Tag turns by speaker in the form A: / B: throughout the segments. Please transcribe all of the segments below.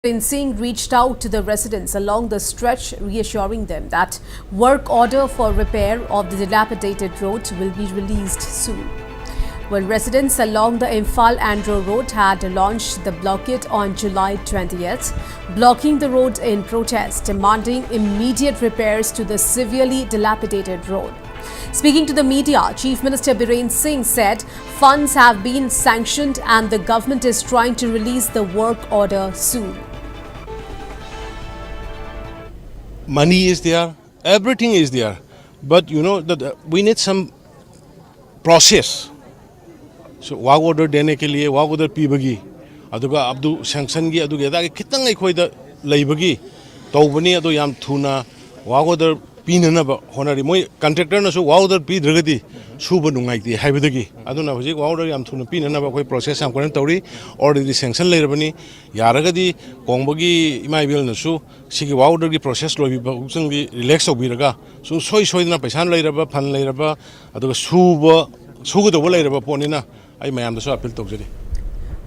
A: Singh reached out to the residents along the stretch, reassuring them that work order for repair of the dilapidated road will be released soon. Well, residents along the Imphal-Andro road had launched the blockade on July 20th, blocking the road in protest, demanding immediate repairs to the severely dilapidated road. Speaking to the media, Chief Minister Biren Singh said funds have been sanctioned and the government is trying to release the work order soon.
B: Money is there, everything is there, but you know that we need some process. So work order देने के लिए work order पीबगी, अदुगा Abdu sanction की अदुगे दागे कितना एक कोई the लेबगी, तो बनी अदु याम थुना work order पीने ना ब होना री मोई contractor ना सो work order पी धरगती सुबह नुंगाई थी है बदगी, अदु ना बजी work order याम थुना पीने ना ब कोई process हम करने तौरी और दी sanction ले रबनी यार अगदी कोंबगी इमाई बिल नसु सिकी work order की process लो भी बहुसंग भी relax हो भी रगा, सो सोई ना पैसा ले रबा फन ले रबा अदुगा सुबह तो वो ले रबा पोनी ना The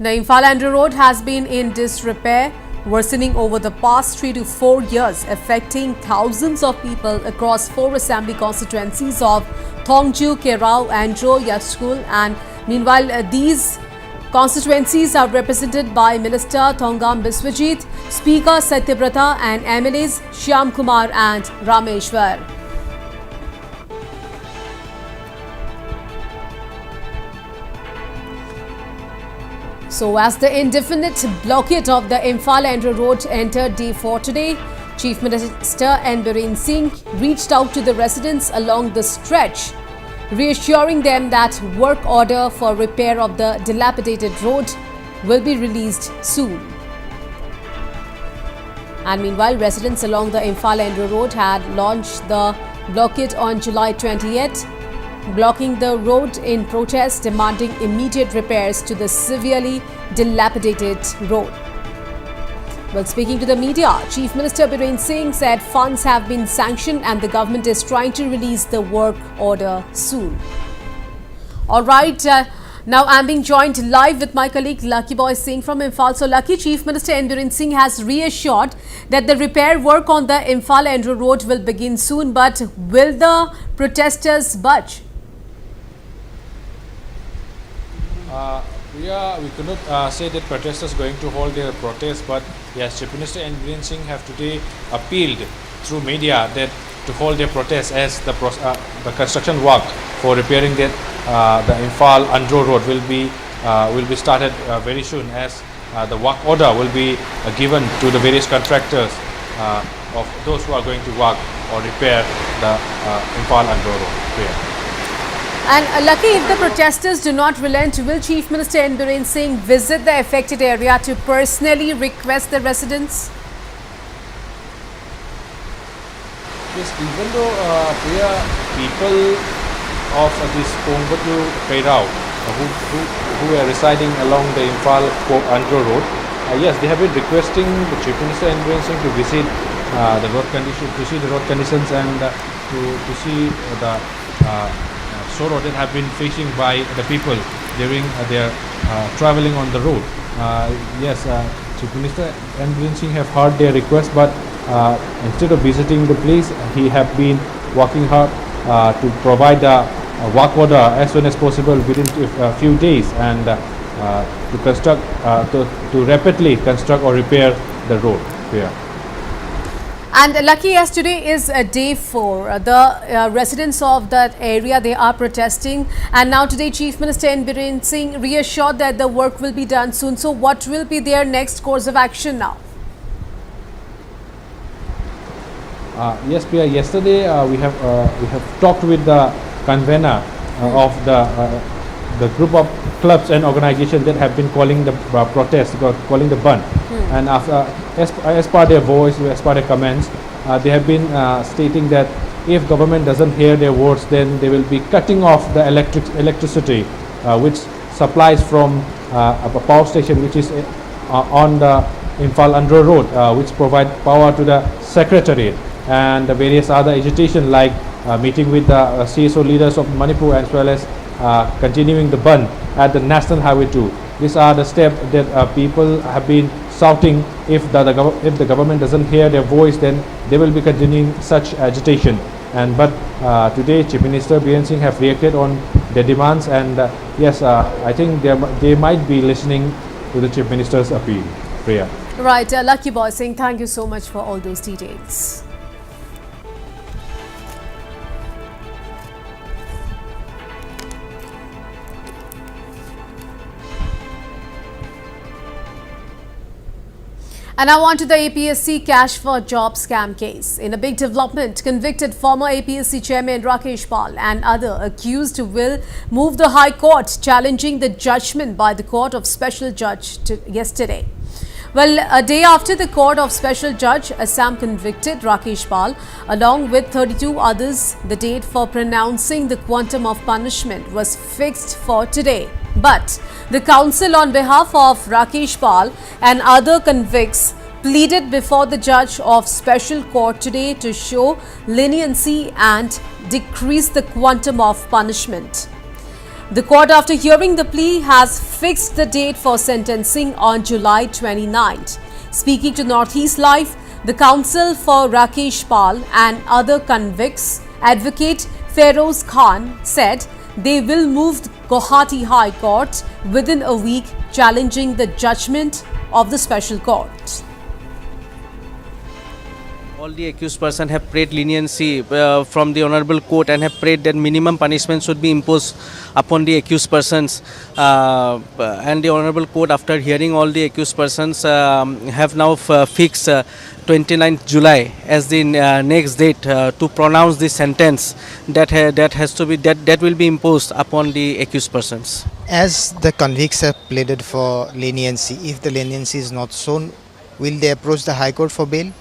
A: Imphal-Andro road has been in disrepair, worsening over the past 3 to 4 years, affecting thousands of people across 4 assembly constituencies of Thongju, Kerau, Andro, Yaskul, and meanwhile these constituencies are represented by Minister Thongam Biswajit, Speaker Satyabrata and MLAs Shyam Kumar and Rameshwar. So, as the indefinite blockade of the Imphal-Andro road entered day 4 today, Chief Minister Biren Singh reached out to the residents along the stretch, reassuring them that work order for repair of the dilapidated road will be released soon. And meanwhile, residents along the Imphal-Andro road had launched the blockade on July 20th, blocking the road in protest, demanding immediate repairs to the severely dilapidated road. Well, speaking to the media, Chief Minister Biren Singh said funds have been sanctioned and the government is trying to release the work order soon. All right, now I'm being joined live with my colleague Lucky Boy Singh from Imphal. So, Lucky, Chief Minister Biren Singh has reassured that the repair work on the Imphal-Andro road will begin soon, but will the protesters budge?
C: We cannot say that protesters going to hold their protest, but yes, Chief Minister Biren Singh have today appealed through media that to hold their protest as the construction work for repairing the Imphal-Andro road will be started very soon, as the work order will be given to the various contractors of those who are going to work or repair the Imphal-Andro road.
A: And Lucky, if the protesters do not relent, will Chief Minister Biren Singh visit the affected area to personally request the residents?
C: Yes, even though people of this Pongatu Kairao who are residing along the Imphal-Andro road, yes, they have been requesting the Chief Minister Biren Singh to visit the road conditions, to see the road conditions and to see the sorrow that have been facing by the people during their traveling on the road. Yes, Chief Minister Biren Singh have heard their request, but instead of visiting the place, he have been working hard to provide a work order as soon as possible within a few days, and to construct, to rapidly construct or repair the road here.
A: And Lucky, as today is day 4, the residents of that area, they are protesting, and now today Chief Minister Biren Singh reassured that the work will be done soon. So what will be their next course of action now?
C: Yes, Priya, yesterday we have talked with the convener of the group of clubs and organizations that have been calling the protest, calling the band. And after, as per their voice, as per their comments, they have been stating that if government doesn't hear their words, then they will be cutting off the electricity which supplies from a power station which is on the Imphal-Andro road, which provide power to the secretariat, and the various other agitation like meeting with the CSO leaders of Manipur, as well as continuing the band at the National Highway 2. These are the steps that people have been shouting. If the government doesn't hear their voice, then they will be continuing such agitation. But today Chief Minister Biren Singh have reacted on their demands, and yes, I think they might be listening to the Chief Minister's appeal. Priya.
A: Right, Lucky Boy Singh, thank you so much for all those details. And now on to the APSC cash for job scam case. In a big development, convicted former APSC chairman Rakesh Pal and other accused will move the High Court, challenging the judgment by the Court of Special Judge yesterday. Well, a day after the Court of Special Judge Assam convicted Rakesh Pal, along with 32 others, the date for pronouncing the quantum of punishment was fixed for today. But the counsel on behalf of Rakesh Pal and other convicts pleaded before the judge of special court today to show leniency and decrease the quantum of punishment. The court, after hearing the plea, has fixed the date for sentencing on July 29th. Speaking to Northeast Live, the counsel for Rakesh Pal and other convicts, Advocate Feroz Khan, said they will move the Guwahati High Court within a week, challenging the judgment of the special court.
D: All the accused person have prayed leniency from the honorable court and have prayed that minimum punishment should be imposed upon the accused persons. And the honorable court, after hearing all the accused persons, have now fixed 29th July as the next date to pronounce the sentence that will be imposed upon the accused persons.
E: As the convicts have pleaded for leniency, if the leniency is not shown, will they approach the High Court for bail?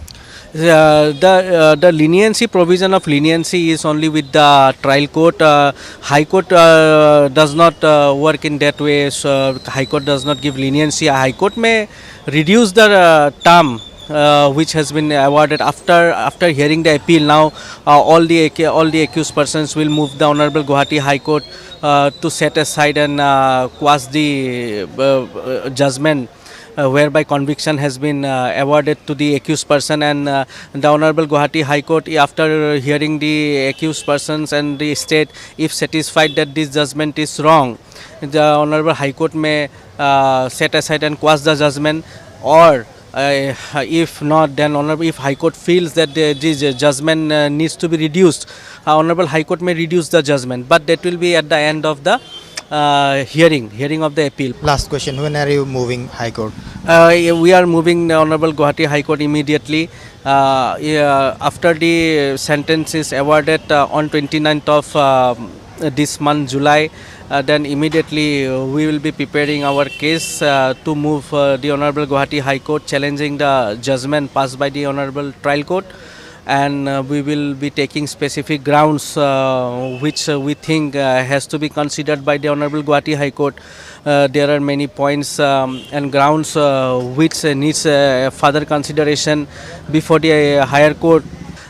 D: The leniency, provision of leniency is only with the trial court. High Court does not work in that way. So High Court does not give leniency. High Court may reduce the term which has been awarded after hearing the appeal. Now all the accused persons will move the Honorable Guwahati High Court to set aside and quash the judgment whereby conviction has been awarded to the accused person, and the Honorable Guwahati High Court, after hearing the accused persons and the state, if satisfied that this judgment is wrong, the Honorable High Court may set aside and quash the judgment, or if not, then if High Court feels that this judgment needs to be reduced, Honorable High Court may reduce the judgment, but that will be at the end of the hearing of the appeal.
E: Last question, when are you moving High Court?
D: We are moving the Honorable Guwahati High Court immediately after the sentence is awarded on 29th of this month, July. Then immediately we will be preparing our case to move the Honorable Guwahati High Court, challenging the judgment passed by the Honorable Trial Court. And we will be taking specific grounds which we think has to be considered by the Honorable Guwahati High Court. There are many points and grounds which needs further consideration before the higher court.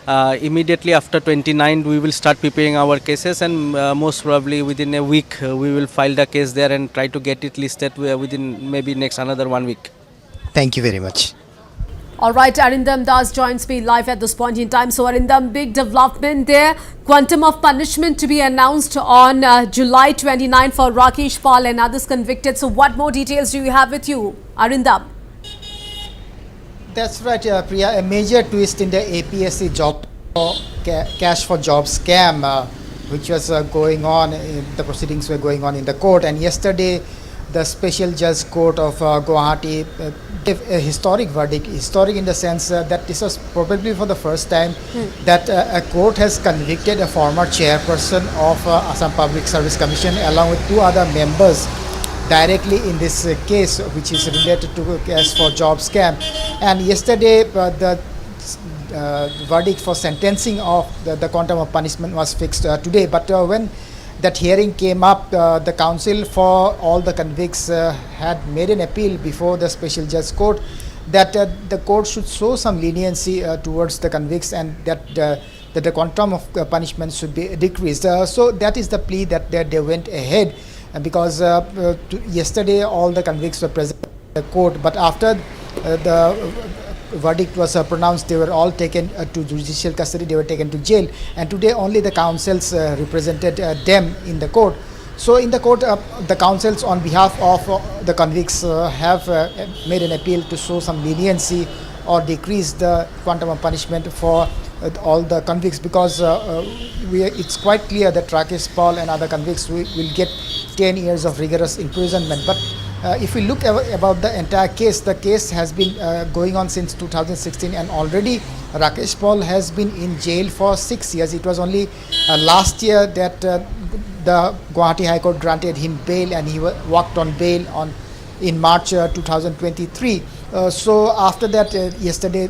D: Immediately after 29th we will start preparing our cases, and most probably within a week we will file the case there and try to get it listed within maybe next another 1 week.
E: Thank you very much.
A: All right, Arindam Das joins me live at this point in time. So, Arindam, big development there. Quantum of punishment to be announced on July 29 for Rakesh Pal and others convicted. So, what more details do you have with you, Arindam?
E: That's right, Priya. A major twist in the APSC cash for job scam, which was going on. The proceedings were going on in the court, and yesterday, the Special Judge Court of Guwahati gave a historic verdict. Historic in the sense that this was probably for the first time that a court has convicted a former chairperson of Assam Public Service Commission along with 2 other members directly in this case, which is related to cash for job scam. And yesterday, the verdict for sentencing of the quantum of punishment was fixed today. But when that hearing came up, the counsel for all the convicts had made an appeal before the Special Judge Court that the court should show some leniency towards the convicts, and that the quantum of punishment should be decreased. So that is the plea that they went ahead, because yesterday all the convicts were present in the court, but after the verdict was pronounced, they were all taken to judicial custody, they were taken to jail, and today only the counsels represented them in the court. So in the court, the counsels on behalf of the convicts have made an appeal to show some leniency or decrease the quantum of punishment for all the convicts, because it's quite clear that Rakesh Paul and other convicts will get 10 years of rigorous imprisonment. But if we look about the entire case, the case has been going on since 2016, and already Rakesh Paul has been in jail for 6 years. It was only last year that the Guwahati High Court granted him bail, and he walked on bail in March 2023. So after that, yesterday,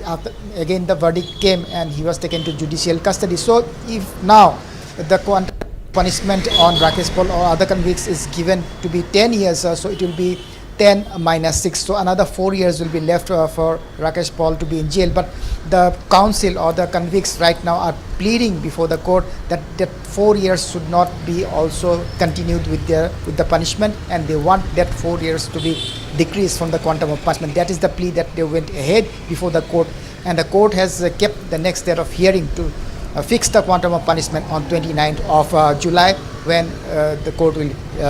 E: again the verdict came and he was taken to judicial custody. So if now the quantum punishment on Rakesh Paul or other convicts is given to be 10 years, so it will be 10 minus 6. So another 4 years will be left for Rakesh Paul to be in jail. But the counsel or the convicts right now are pleading before the court that 4 years should not be also continued with the punishment, and they want that 4 years to be decreased from the quantum of punishment. That is the plea that they went ahead before the court, and the court has kept the next date of hearing to fix the quantum of punishment on 29th of July, when the court will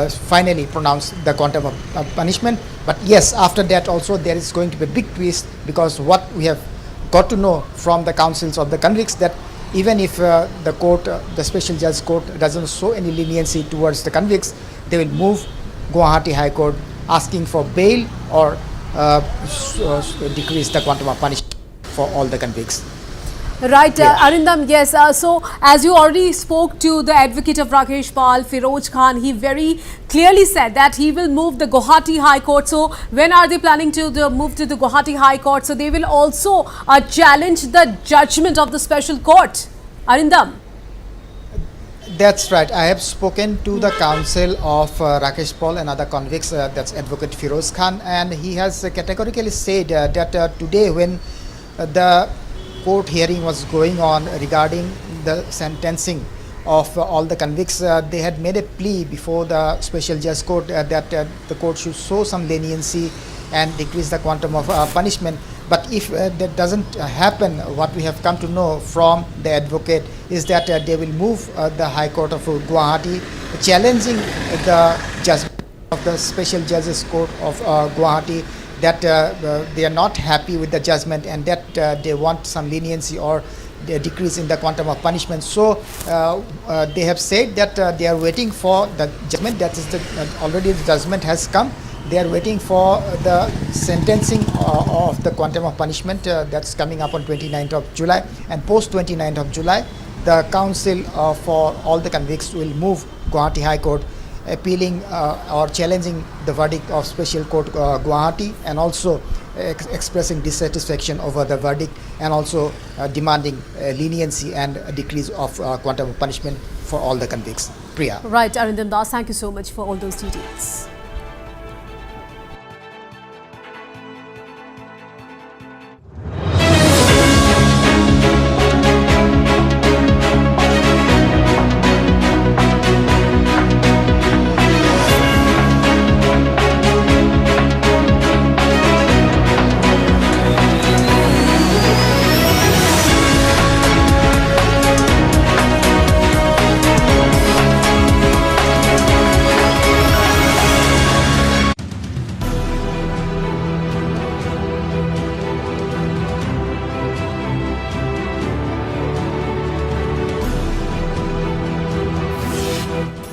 E: finally pronounce the quantum of punishment. But yes, after that also there is going to be a big twist, because what we have got to know from the counsels of the convicts, that even if the court, the special judge court, doesn't show any leniency towards the convicts, they will move Guwahati High Court asking for bail or decrease the quantum of punishment for all the convicts.
A: Right, Arindam, yes. So, as you already spoke to the advocate of Rakesh Paul, Feroz Khan, he very clearly said that he will move the Guwahati High Court. So, when are they planning to move to the Guwahati High Court? So, they will also challenge the judgment of the special court. Arindam.
E: That's right. I have spoken to the counsel of Rakesh Paul and other convicts, that's Advocate Feroz Khan, and he has categorically said that today, when the court hearing was going on regarding the sentencing of all the convicts, they had made a plea before the special judge court that the court should show some leniency and decrease the quantum of punishment. But if that doesn't happen, what we have come to know from the advocate is that they will move the High Court of Guwahati, challenging the judgment of the special judges court of Guwahati, that they are not happy with the judgment, and that they want some leniency or a decrease in the quantum of punishment. So they have said that they are waiting for the judgment. That is already the judgment has come. They are waiting for the sentencing of the quantum of punishment that's coming up on 29th of July. And post 29th of July, the counsel for all the convicts will move Guwahati High Court, appealing or challenging the verdict of Special Court Guwahati, and also expressing dissatisfaction over the verdict, and also demanding leniency and a decrease of quantum of punishment for all the convicts. Priya.
A: Right, Arindam Das, thank you so much for all those details.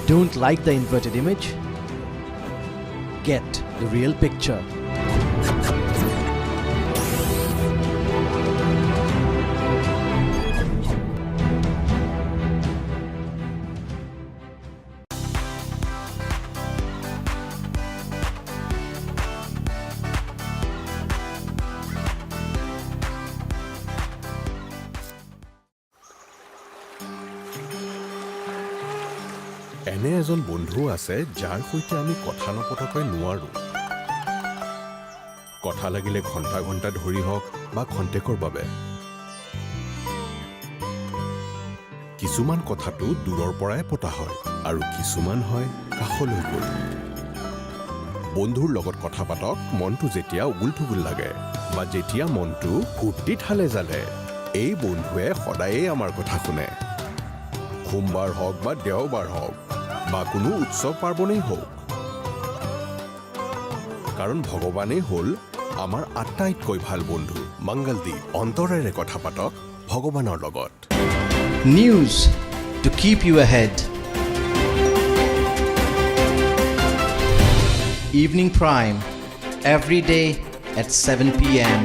F: Don't like the inverted image? Get the real picture.
G: এনে এজন বন্ধু আছে যাৰ সৈতে আমি কথা নপতাকৈ নোৱাৰো। কথা লাগিলে ঘণ্টা ঘণ্টা ধৰি হওক বা খন্তেকৰ বাবে। কিছুমান কথাটো দূৰৰ পৰাই পতা হয় আৰু কিছুমান হয় কাষলৈ গৈ। বন্ধুৰ লগত কথা পাতক, মনটো যেতিয়া উগুল থুগুল লাগে, বা যেতিয়া মনটো ফূৰ্তিত হালে জালে, এই বন্ধুৱে সদায়েই আমাৰ কথা শুনে। সোমবাৰ হওক বা দেওবাৰ হওক বা কোনো উৎসৱ পাৰ্বণেই হওক, কাৰণ ভগৱানেই হ'ল আমাৰ আটাইতকৈ ভাল বন্ধু। মংগলদ্বীপ, অন্তৰেৰে কথা পাতক ভগৱানৰ লগত।
F: News to keep you ahead. Evening Prime, every day at 7 p.m.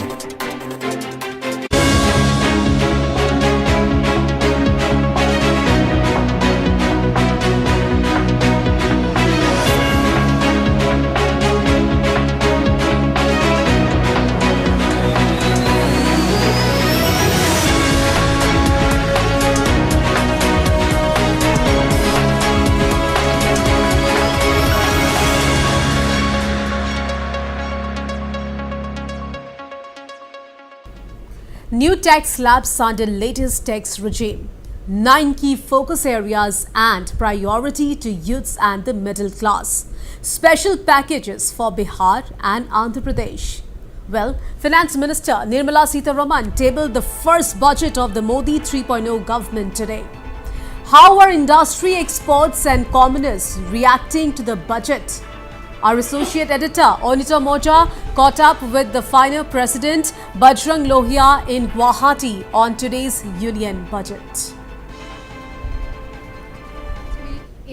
A: New tax slabs under latest tax regime. 9 key focus areas and priority to youths and the middle class. Special packages for Bihar and Andhra Pradesh. Well, Finance Minister Nirmala Sitharaman tabled the first budget of the Modi 3.0 government today. How are industry experts and commoners reacting to the budget? Our associate editor Onita Moja caught up with the final president Bajrang Lohia in Guwahati on today's union budget.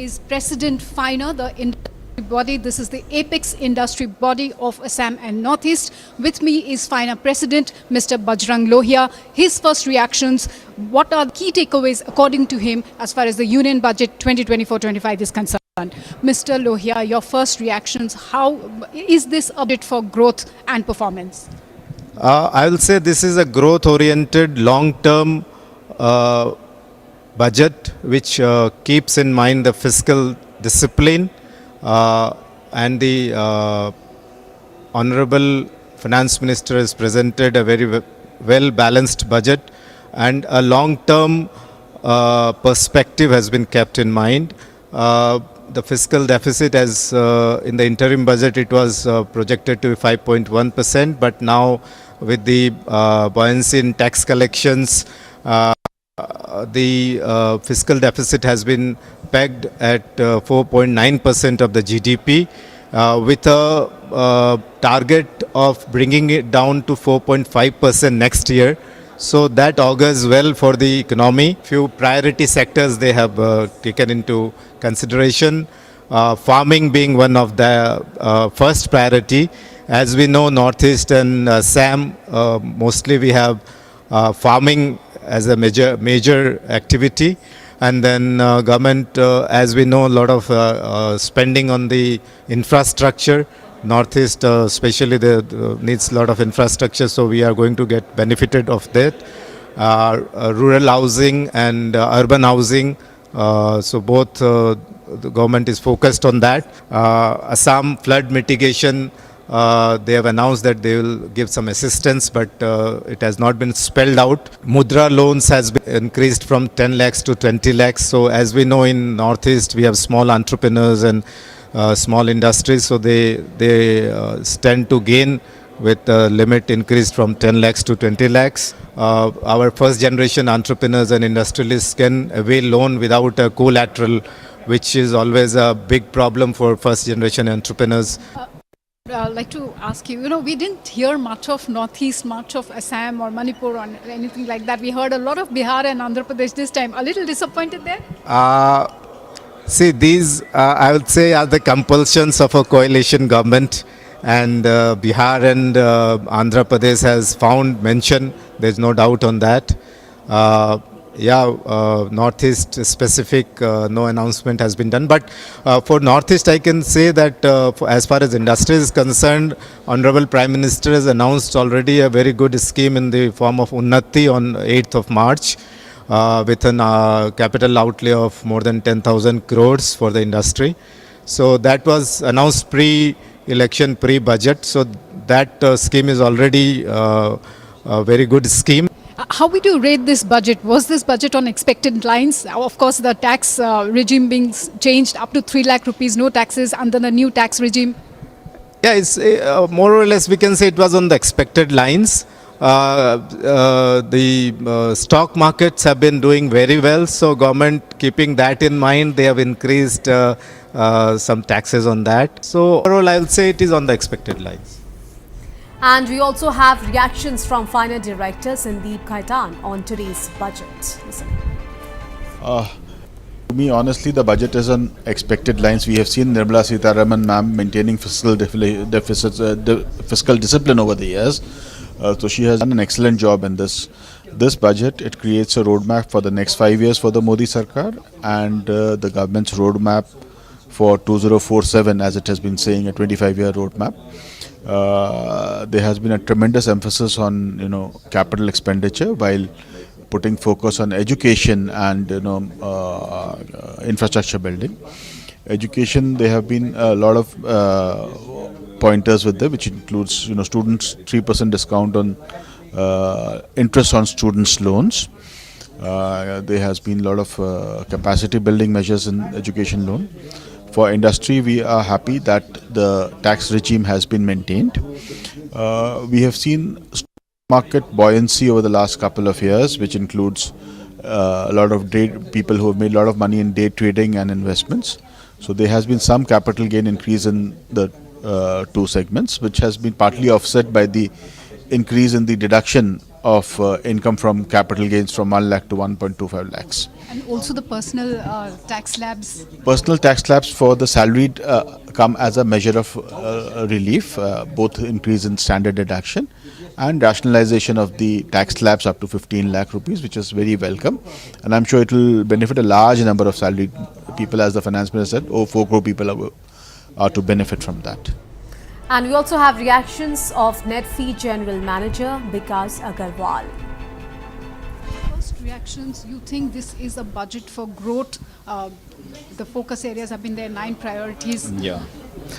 H: Is President Finer, the industry body. This is the apex industry body of Assam and Northeast. With me is Finer President Mr. Bajrang Lohia. His first reactions, what are the key takeaways according to him as far as the union budget 2024-25 is concerned? Mr. Lohia, your first reactions, how is this a bit for growth and performance?
I: I will say this is a growth-oriented, long-term budget which keeps in mind the fiscal discipline and the Honorable Finance Minister has presented a very well-balanced budget, and a long-term perspective has been kept in mind. The fiscal deficit, as in the interim budget, it was projected to be 5.1%, but now with the buoyancy in tax collections, the fiscal deficit has been pegged at 4.9% of the GDP, with a target of bringing it down to 4.5% next year. So that augurs well for the economy. Few priority sectors they have taken into consideration, farming being one of the first priority. As we know, Northeast and Assam, mostly we have farming as a major activity, and then government, as we know, a lot of spending on the infrastructure. Northeast especially needs a lot of infrastructure, so we are going to get benefited of that. Rural housing and urban housing, so both the government is focused on that. Assam flood mitigation, they have announced that they will give some assistance, but it has not been spelled out. Mudra loans has been increased from 10 lakhs to 20 lakhs. So as we know, in Northeast we have small entrepreneurs and small industries, so they stand to gain with the limit increased from 10 lakhs to 20 lakhs. Our first generation entrepreneurs and industrialists can avail loan without a collateral, which is always a big problem for first generation entrepreneurs.
H: I'd like to ask you, we didn't hear much of Northeast, much of Assam or Manipur or anything like that. We heard a lot of Bihar and Andhra Pradesh this time. A little disappointed there?
I: See, these, I would say, are the compulsions of a coalition government, and Bihar and Andhra Pradesh has found mention. There's no doubt on that. Northeast specific, no announcement has been done. But for Northeast, I can say that as far as industry is concerned, Honorable Prime Minister has announced already a very good scheme in the form of Unnati on 8th of March. With a capital outlay of more than 10,000 crores for the industry. So that was announced pre-election, pre-budget. So that scheme is already a very good scheme.
H: How would you rate this budget? Was this budget on expected lines? Of course, the tax regime being changed up to 3 lakh rupees, no taxes under the new tax regime.
I: Yeah, it's more or less we can say it was on the expected lines. The stock markets have been doing very well, so government keeping that in mind, they have increased some taxes on that. So overall, I will say it is on the expected lines.
A: And we also have reactions from Finance Director Sandeep Khaitan on today's budget. Listen.
J: To me, honestly, the budget is on expected lines. We have seen Nirmala Sitharaman ma'am maintaining fiscal discipline over the years. So she has done an excellent job in this budget. It creates a roadmap for the next 5 years for the Modi Sarkar, and the government's roadmap for 2047, as it has been saying, a 25-year roadmap. There has been a tremendous emphasis on capital expenditure while putting focus on education and infrastructure building. Education, there have been a lot of pointers with them, which includes students 3% discount on interest on students' loans. There has been a lot of capacity building measures in education loan. For industry, we are happy that the tax regime has been maintained. We have seen market buoyancy over the last couple of years, which includes a lot of people who have made a lot of money in day trading and investments. So there has been some capital gain increase in the two segments, which has been partly offset by the increase in the deduction of income from capital gains from 1 lakh to 1.25 lakhs.
H: And also the personal tax slabs.
J: Personal tax slabs for the salaried come as a measure of relief, both increase in standard deduction and rationalization of the tax slabs up to 15 lakh rupees, which is very welcome. And I'm sure it will benefit a large number of salaried people, as the finance minister said, 4 crore people are to benefit from that.
A: And we also have reactions of Netfee General Manager Vikas Agarwal.
H: First reactions, you think this is a budget for growth? The focus areas have been there, 9 priorities.
K: Yeah.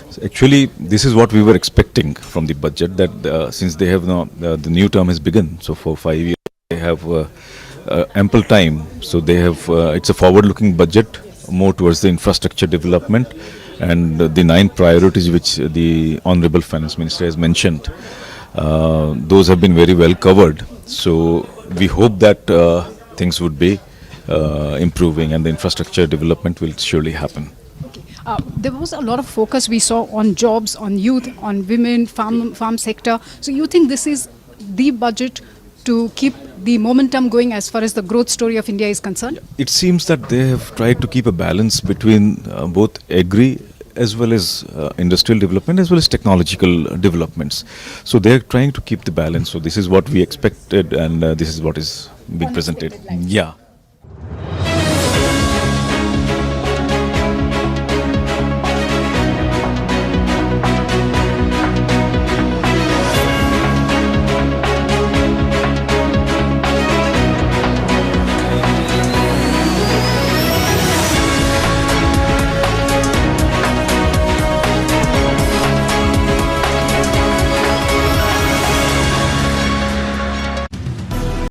K: So actually, this is what we were expecting from the budget, that since they have now, the new term has begun, so for 5 years they have ample time. So they have, it's a forward-looking budget, more towards the infrastructure development, and the 9 priorities which the Honorable Finance Minister has mentioned, those have been very well covered. So we hope that things would be improving, and the infrastructure development will surely happen.
H: There was a lot of focus we saw on jobs, on youth, on women, farm sector. So you think this is the budget to keep the momentum going as far as the growth story of India is concerned?
K: It seems that they have tried to keep a balance between both agri as well as industrial development as well as technological developments. So they are trying to keep the balance. So this is what we expected, and this is what is being presented. Yeah.